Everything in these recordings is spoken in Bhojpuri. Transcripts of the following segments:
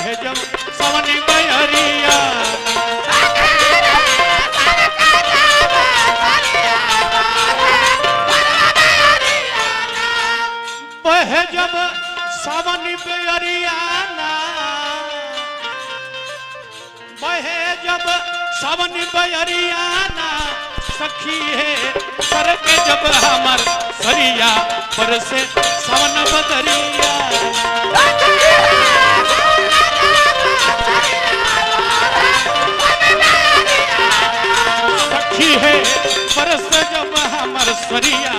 बहे जब सावनी बहरिया बहे जब सावनी बहरियाना बहे जब सावनी बहरियाना सखी है सर के जब हमर सरिया पर से सावन बदरिया सखी है पर से जब हमर सरिया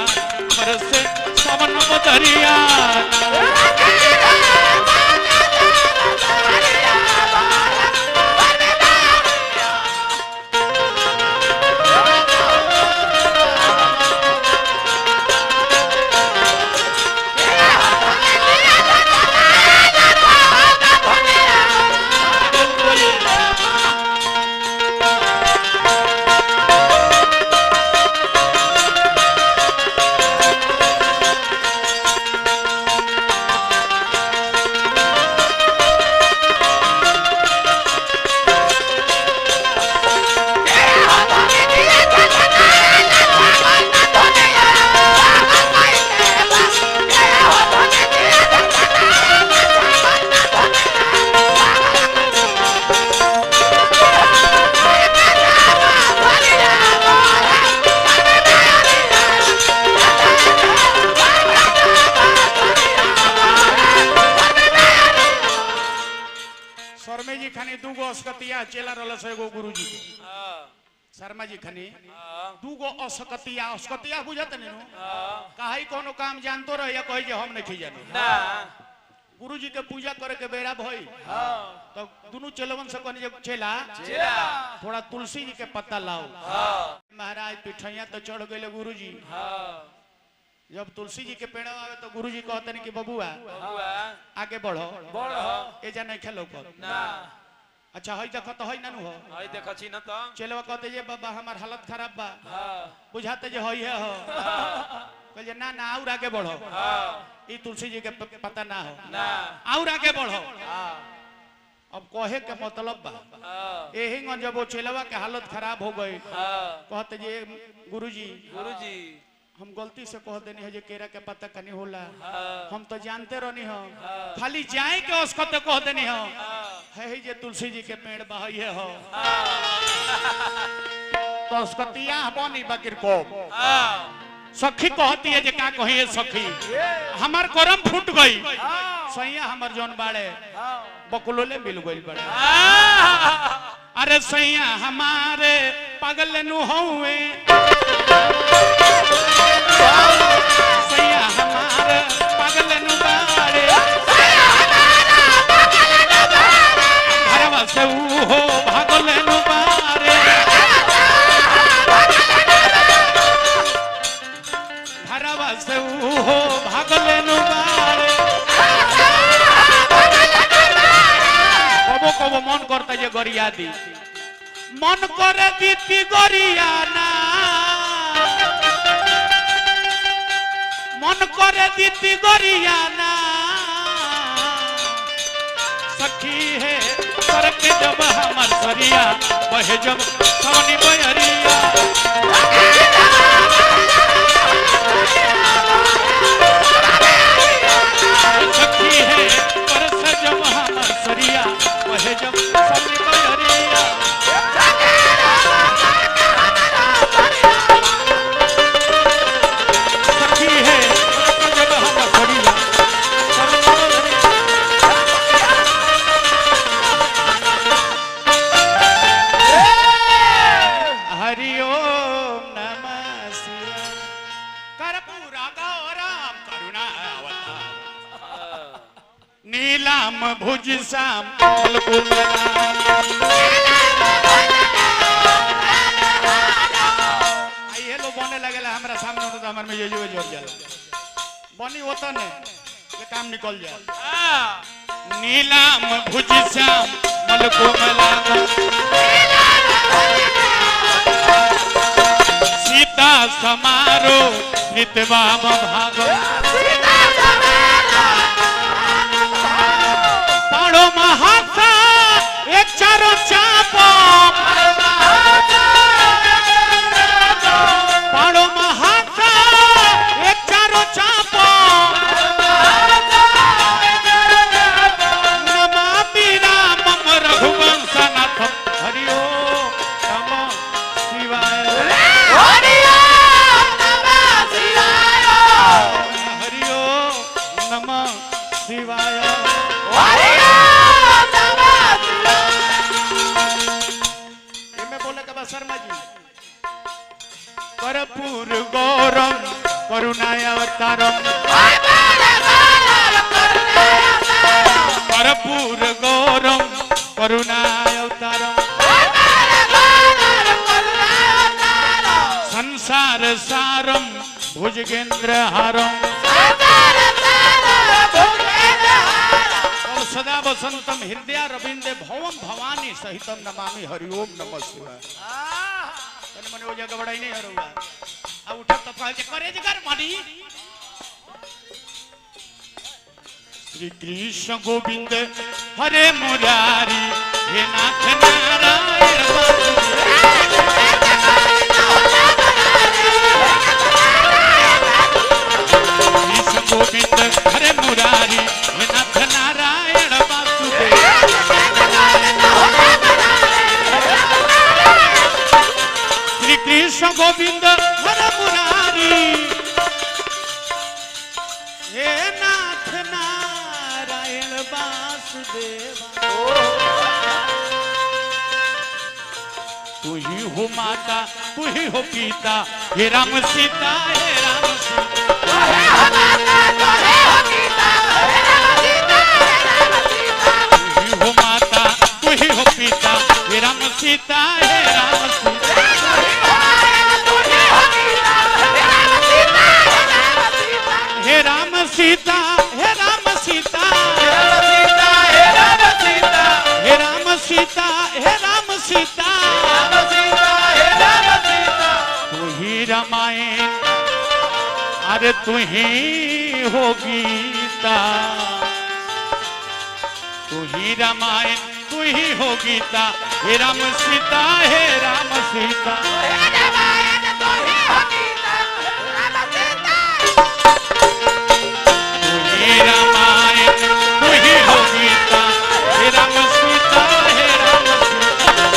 पर से सावन बदरिया चेला रलस एगो गुरुजी शर्मा जी खनी दूगो असकतिया असकतिया बुझत नहीं कहीं कोनो काम जानतो रह या कहे जे हम नहीं जानो ना गुरुजी के पूजा करे के बेरा भई तो दोनों चेलवन से कहनी जब चेला थोड़ा तुलसी जी के पत्ता लाओ महाराज पिठैया तो चढ़ गए गुरुजी जब तुलसी जी के पेड़ आवे तो गुरुजी कहते नहीं कि बबुआ आगे बढ़ो ए जा नहीं खेलो ना अच्छा हई देखो तो हई ना हो हई देखो छी ना तो चलवा कहते जे बाबा हमार हालत खराब बा बुझाते जे हई है हो कह जे ना ना और आगे बढ़ो ई तुलसी जी के पता ना हो ना और आगे बढ़ो अब कहे के मतलब बा एही जब वो चलवा के हालत खराब हो गई कहते जे गुरुजी हम गलती से कह देनी है जे केरा के पत्ता कनी होला हम तो जानते रहनी हो खाली जाए के उसको तो कह देनी हो है जे तुलसी जी के पेड़ बहई हो तो उसको तिया बनी बकिर को सखी कहती है जे का कहिए सखी हमार करम फूट गई सैया हमर जोन बाड़े बकुलोले मिल गइल बड़े अरे सैया हमारे पागल नु होवे सैया हमारे पागल नु बाड़े घरवा से हो भागल नु बाड़े घरवा से हो भागल नु बाड़े कबो कबो मन करता जे गरिया दी मन करे दीती गरिया ना मन करे दीती गरिया ना सखी है सर के जब हमर सरिया बहे जब सावनी बहरिया सखी है पर से जब हमर सरिया बहे जब सावनी बहरिया सखी है जब हमर सरिया हरिओम नमः शिवाय कर्पूरा गौरम करुणा अवतार नीलम भुज श्याम ये लो बने लगेला हमरा सामने तो हमर में ये जोर जाला बनी होता ने ये काम निकल जाए नीलम भुज श्याम मलकोमला सीता समारो नितवाम भागो पाड़ो महास गौरम करुणावतारम संसार सारम भुजगेंद्रहारम सदा वसंतम हृदय रविंदे भवम भवानी सहितम नमामि हरिओम नमः शिवाय। तने मने ओ जगह बड़ाई नहीं हरुआ आ उठत तो कहल जे करे जे कर मानी श्री कृष्ण गोविंद हरे मुरारी हे नाथ नारायण कृष्ण गोविंद हरे मुरारी हे नाथ नारायण वासुदेव श्री कृष्ण गोविंद हरे मुरारी हे नाथ नारायण वासुदेव तू ही हो माता तू ही हो पिता हे राम सीता हे राम सीता हो माता तू ही हो पिता हे राम सीता हे राम सीता हे राम सीता हे राम सीता हे राम सीता हे राम सीता तू ही रामायण अरे तू ही हो गीता तू ही रामायण तू ही हो गीता हे राम सीता हे राम सीता तू ही रामायण तू ही हो गीता हे राम सीता हे राम सीता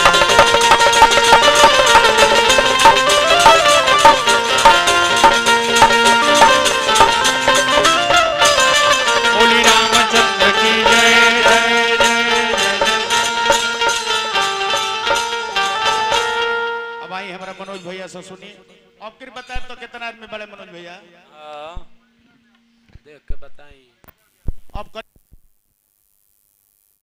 बोली रामचंद्र की जय जय जय अब आई हमारा मनोज भैया से सुनिए अब फिर बताए तो कितना आदमी बड़े मनोज भैया देख के बताई।